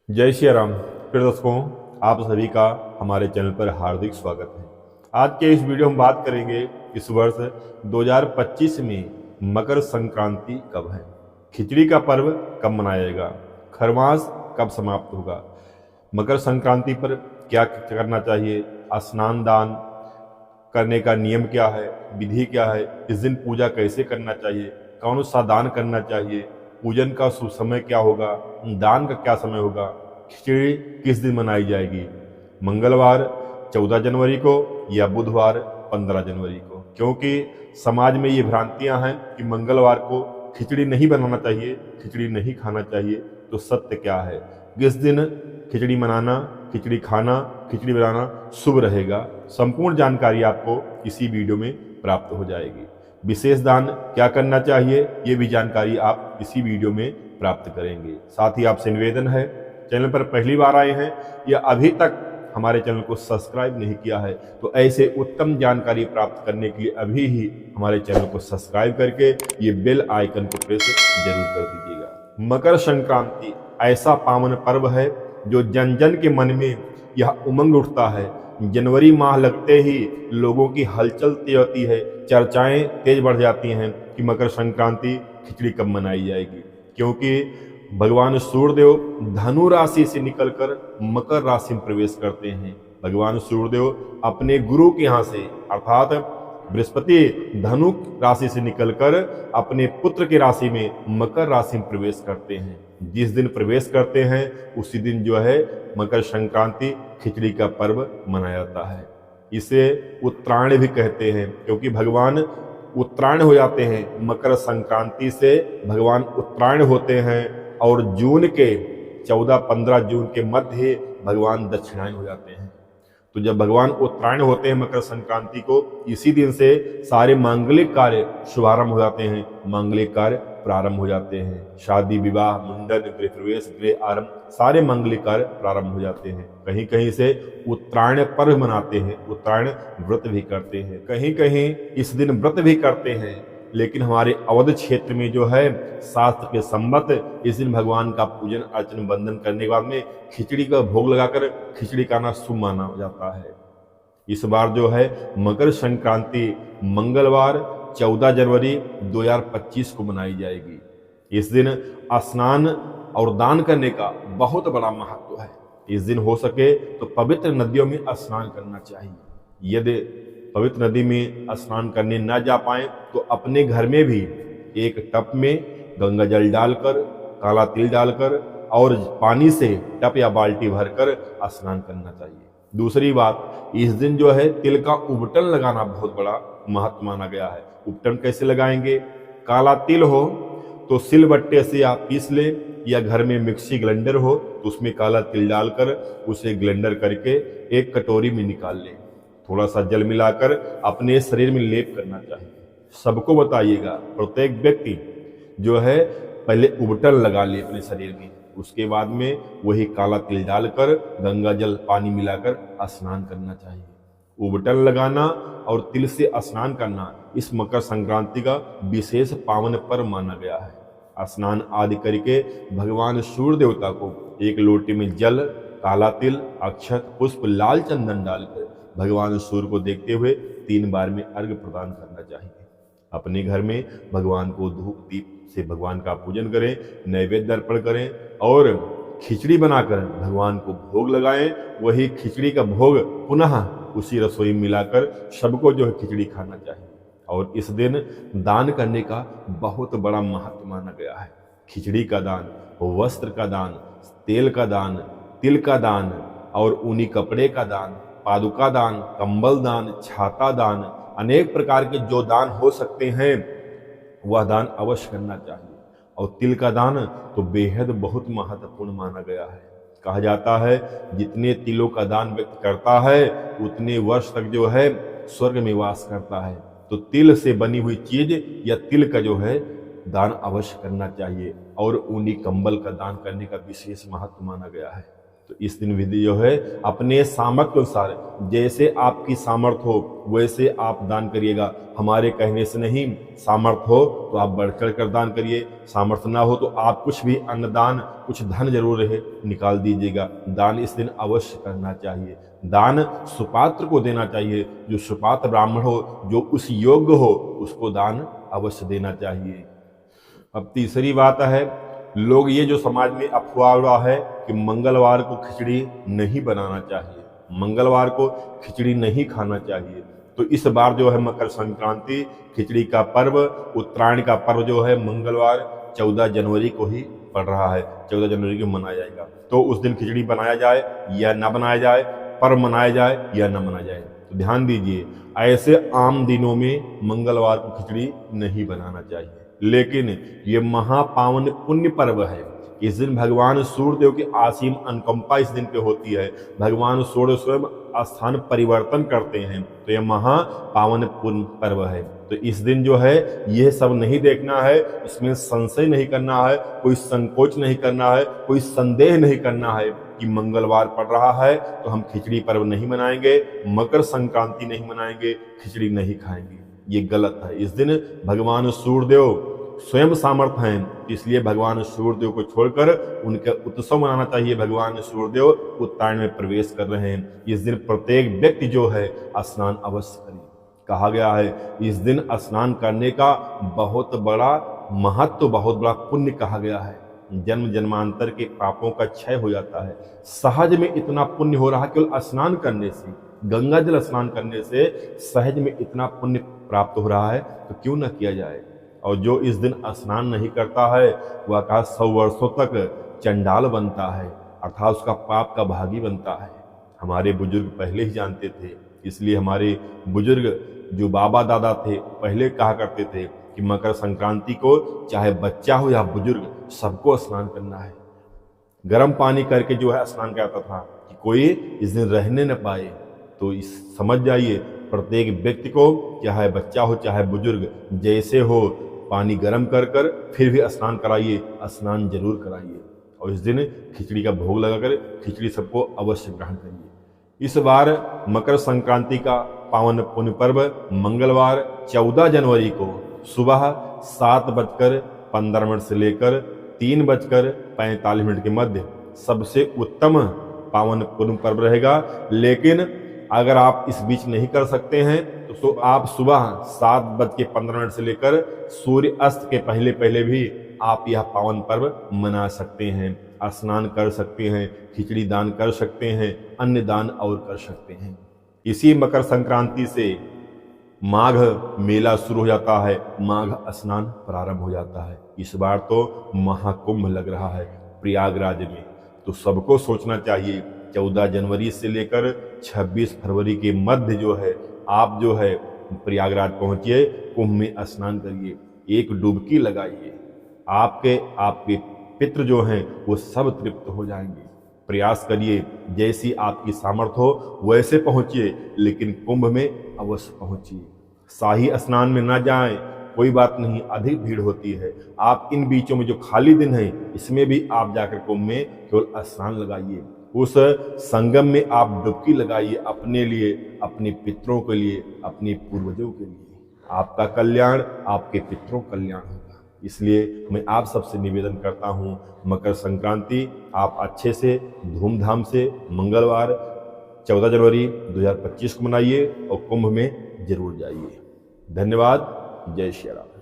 जय श्री राम। प्रिय दर्शकों, आप सभी का हमारे चैनल पर हार्दिक स्वागत है। आज के इस वीडियो में बात करेंगे इस वर्ष 2025 में मकर संक्रांति कब है, खिचड़ी का पर्व कब मनाया जाएगा, खरमास कब समाप्त होगा, मकर संक्रांति पर क्या करना चाहिए, स्नान दान करने का नियम क्या है, विधि क्या है, इस दिन पूजा कैसे करना चाहिए, कौन सा दान करना चाहिए, पूजन का शुभ समय क्या होगा, दान का क्या समय होगा, खिचड़ी किस दिन मनाई जाएगी, मंगलवार 14 जनवरी को या बुधवार 15 जनवरी को। क्योंकि समाज में ये भ्रांतियां हैं कि मंगलवार को खिचड़ी नहीं बनाना चाहिए, खिचड़ी नहीं खाना चाहिए। तो सत्य क्या है, किस दिन खिचड़ी मनाना, खिचड़ी खाना, खिचड़ी बनाना शुभ रहेगा, संपूर्ण जानकारी आपको इसी वीडियो में प्राप्त हो जाएगी। विशेष दान क्या करना चाहिए, ये भी जानकारी आप इसी वीडियो में प्राप्त करेंगे। साथ ही आपसे निवेदन है, चैनल पर पहली बार आए हैं या अभी तक हमारे चैनल को सब्सक्राइब नहीं किया है तो ऐसे उत्तम जानकारी प्राप्त करने के लिए अभी ही हमारे चैनल को सब्सक्राइब करके ये बेल आइकन को प्रेस जरूर कर दीजिएगा। मकर संक्रांति ऐसा पावन पर्व है जो जन जन के मन में यह उमंग उठता है। जनवरी माह लगते ही लोगों की हलचल तेज होती है, चर्चाएं तेज बढ़ जाती हैं कि मकर संक्रांति खिचड़ी कब मनाई जाएगी। क्योंकि भगवान सूर्यदेव धनु राशि से निकलकर मकर राशि में प्रवेश करते हैं। भगवान सूर्यदेव अपने गुरु के यहाँ से अर्थात बृहस्पति धनु राशि से निकलकर अपने पुत्र की राशि में मकर राशि में प्रवेश करते हैं। जिस दिन प्रवेश करते हैं उसी दिन जो है मकर संक्रांति खिचड़ी का पर्व मनाया जाता है। इसे उत्तरायण भी कहते हैं क्योंकि भगवान उत्तरायण हो जाते हैं। मकर संक्रांति से भगवान उत्तरायण होते हैं और जून के 14-15 जून के मध्य भगवान दक्षिणायन हो जाते हैं। तो जब भगवान उत्तरायण होते हैं मकर संक्रांति को, इसी दिन से सारे मांगलिक कार्य शुभारंभ हो जाते हैं, मांगलिक कार्य प्रारंभ हो जाते हैं। शादी विवाह, मुंडन, गृह प्रवेश, गृह आरंभ, सारे मांगलिक कार्य प्रारंभ हो जाते हैं। कहीं कहीं से उत्तरायण पर्व मनाते हैं, उत्तरायण व्रत भी करते हैं, कहीं कहीं इस दिन व्रत भी करते हैं। लेकिन हमारे अवध क्षेत्र में जो है शास्त्र के सम्मत इस दिन भगवान का पूजन अर्चन वंदन करने के बाद में खिचड़ी का भोग लगाकर खिचड़ी खाना शुभ माना जाता है। इस बार जो है मकर संक्रांति मंगलवार 14 जनवरी 2025 को मनाई जाएगी। इस दिन स्नान और दान करने का बहुत बड़ा महत्व है। इस दिन हो सके तो पवित्र नदियों में स्नान करना चाहिए। यदि पवित्र नदी में स्नान करने न जा पाए तो अपने घर में भी एक टब में गंगा जल डालकर, काला तिल डालकर और पानी से टब या बाल्टी भरकर स्नान करना चाहिए। दूसरी बात, इस दिन जो है तिल का उबटन लगाना बहुत बड़ा महत्व माना गया है। उबटन कैसे लगाएंगे? काला तिल हो तो सिलबट्टे से आप पीस ले या घर में मिक्सी ग्राइंडर हो तो उसमें काला तिल डालकर उसे ग्राइंडर करके एक कटोरी में निकाल ले। थोड़ा सा जल मिलाकर अपने शरीर में लेप करना चाहिए। सबको बताइएगा, प्रत्येक व्यक्ति जो है पहले उबटन लगा ले अपने शरीर में, उसके बाद में वही काला तिल डालकर गंगा जल पानी मिलाकर स्नान करना चाहिए। उबटन लगाना और तिल से स्नान करना इस मकर संक्रांति का विशेष पावन पर्व माना गया है। स्नान आदि करके भगवान सूर्य देवता को एक लोटे में जल, काला तिल, अक्षत, पुष्प, लाल चंदन डालकर भगवान सूर्य को देखते हुए 3 बार में अर्घ्य प्रदान करना चाहिए। अपने घर में भगवान को धूप दीप से भगवान का पूजन करें, नैवेद्य अर्पण करें और खिचड़ी बनाकर भगवान को भोग लगाएं। वही खिचड़ी का भोग पुनः उसी रसोई में मिलाकर सबको जो है खिचड़ी खाना चाहिए। और इस दिन दान करने का बहुत बड़ा महत्व माना गया है। खिचड़ी का दान, वस्त्र का दान, तेल का दान, तिल का दान और ऊनी कपड़े का दान, पादुका दान, कंबल दान, छाता दान, अनेक प्रकार के जो दान हो सकते हैं वह दान अवश्य करना चाहिए। और तिल का दान तो बेहद बहुत महत्वपूर्ण माना गया है। कहा जाता है जितने तिलों का दान व्यक्ति करता है उतने वर्ष तक जो है स्वर्ग में वास करता है। तो तिल से बनी हुई चीज या तिल का जो है दान अवश्य करना चाहिए। और ऊनी कंबल का दान करने का विशेष महत्व माना गया है। तो इस दिन विधि जो है अपने सामर्थ्य के अनुसार, जैसे आपकी सामर्थ्य हो वैसे आप दान करिएगा। हमारे कहने से नहीं, सामर्थ्य हो तो आप बढ़ चढ़ कर दान करिए, सामर्थ्य ना हो तो आप कुछ भी अन्नदान, कुछ धन जरूर रहे निकाल दीजिएगा। दान इस दिन अवश्य करना चाहिए। दान सुपात्र को देना चाहिए, जो सुपात्र ब्राह्मण हो, जो उस योग्य हो, उसको दान अवश्य देना चाहिए। अब तीसरी बात है, लोग ये जो समाज में अफवाह उड़ा है कि मंगलवार को खिचड़ी नहीं बनाना चाहिए, मंगलवार को खिचड़ी नहीं खाना चाहिए। तो इस बार जो है मकर संक्रांति, खिचड़ी का पर्व, उत्तरायण का पर्व जो है मंगलवार 14 जनवरी को ही पड़ रहा है, 14 जनवरी को मनाया जाएगा। तो उस दिन खिचड़ी बनाया जाए या न बनाया जाए, पर्व मनाया जाए या न मनाया जाए, तो ध्यान दीजिए, ऐसे आम दिनों में मंगलवार को खिचड़ी नहीं बनाना चाहिए। लेकिन ये महापावन पुण्य पर्व है। इस दिन भगवान सूर्यदेव की असीम अनुकंपा इस दिन पे होती है। भगवान सूर्य स्वयं स्थान परिवर्तन करते हैं, तो यह महापावन पुण्य पर्व है। तो इस दिन जो है यह सब नहीं देखना है, इसमें संशय नहीं करना है, कोई संकोच नहीं करना है, कोई संदेह नहीं करना है कि मंगलवार पड़ रहा है तो हम खिचड़ी पर्व नहीं मनाएंगे, मकर संक्रांति नहीं मनाएंगे, खिचड़ी नहीं खाएंगे। ये गलत है। इस दिन भगवान सूर्यदेव स्वयं सामर्थ्य हैं, इसलिए भगवान सूर्यदेव को छोड़कर उनका उत्सव मनाना चाहिए। भगवान सूर्यदेव उत्तरायण में प्रवेश कर रहे हैं। इस दिन प्रत्येक व्यक्ति जो है स्नान अवश्य करे। कहा गया है इस दिन स्नान करने का बहुत बड़ा महत्व, बहुत बड़ा पुण्य कहा गया है। जन्म जन्मांतर के पापों का क्षय हो जाता है। सहज में इतना पुण्य हो रहा है, केवल स्नान करने से, गंगा जल स्नान करने से सहज में इतना पुण्य प्राप्त हो रहा है, तो क्यों न किया जाए। और जो इस दिन स्नान नहीं करता है वह का 100 वर्षों तक चंडाल बनता है, अर्थात उसका पाप का भागी बनता है। हमारे बुजुर्ग पहले ही जानते थे, इसलिए हमारे बुजुर्ग जो बाबा दादा थे पहले कहा करते थे कि मकर संक्रांति को चाहे बच्चा हो या बुजुर्ग सबको स्नान करना है। गर्म पानी करके जो है स्नान करता था कि कोई इस दिन रहने न पाए। तो इस समझ जाइए, प्रत्येक व्यक्ति को चाहे बच्चा हो चाहे बुजुर्ग, जैसे हो पानी गर्म कर कर फिर भी स्नान कराइए, स्नान जरूर कराइए। और इस दिन खिचड़ी का भोग लगाकर खिचड़ी सबको अवश्य ग्रहण करिए। इस बार मकर संक्रांति का पावन पुण्य पर्व मंगलवार 14 जनवरी को सुबह 7:15 से लेकर 3:45 के मध्य सबसे उत्तम पावन पुण्य पर्व रहेगा। लेकिन अगर आप इस बीच नहीं कर सकते हैं तो आप सुबह 7:15 से लेकर सूर्य अस्त के पहले पहले भी आप यह पावन पर्व मना सकते हैं, स्नान कर सकते हैं, खिचड़ी दान कर सकते हैं, अन्य दान और कर सकते हैं। इसी मकर संक्रांति से माघ मेला शुरू हो जाता है, माघ स्नान प्रारंभ हो जाता है। इस बार तो महाकुंभ लग रहा है प्रयागराज में, तो सबको सोचना चाहिए 14 जनवरी से लेकर 26 फरवरी के मध्य जो है आप जो है प्रयागराज पहुंचिए, कुंभ में स्नान करिए, एक डुबकी लगाइए। आपके पितृ जो हैं वो सब तृप्त हो जाएंगे। प्रयास करिए, जैसी आपकी सामर्थ्य हो वैसे पहुंचिए, लेकिन कुंभ में अवश्य पहुंचिए। शाही स्नान में ना जाएं, कोई बात नहीं, अधिक भीड़ होती है। आप इन बीचों में जो खाली दिन है इसमें भी आप जाकर कुंभ में केवल स्नान लगाइए, उस संगम में आप डुबकी लगाइए, अपने लिए, अपने पितरों के लिए, अपने पूर्वजों के लिए। आपका कल्याण आपके पितरों का कल्याण होगा। इसलिए मैं आप सबसे निवेदन करता हूँ, मकर संक्रांति आप अच्छे से धूमधाम से मंगलवार 14 जनवरी 2025 को मनाइए और कुंभ में जरूर जाइए। धन्यवाद। जय श्री राम।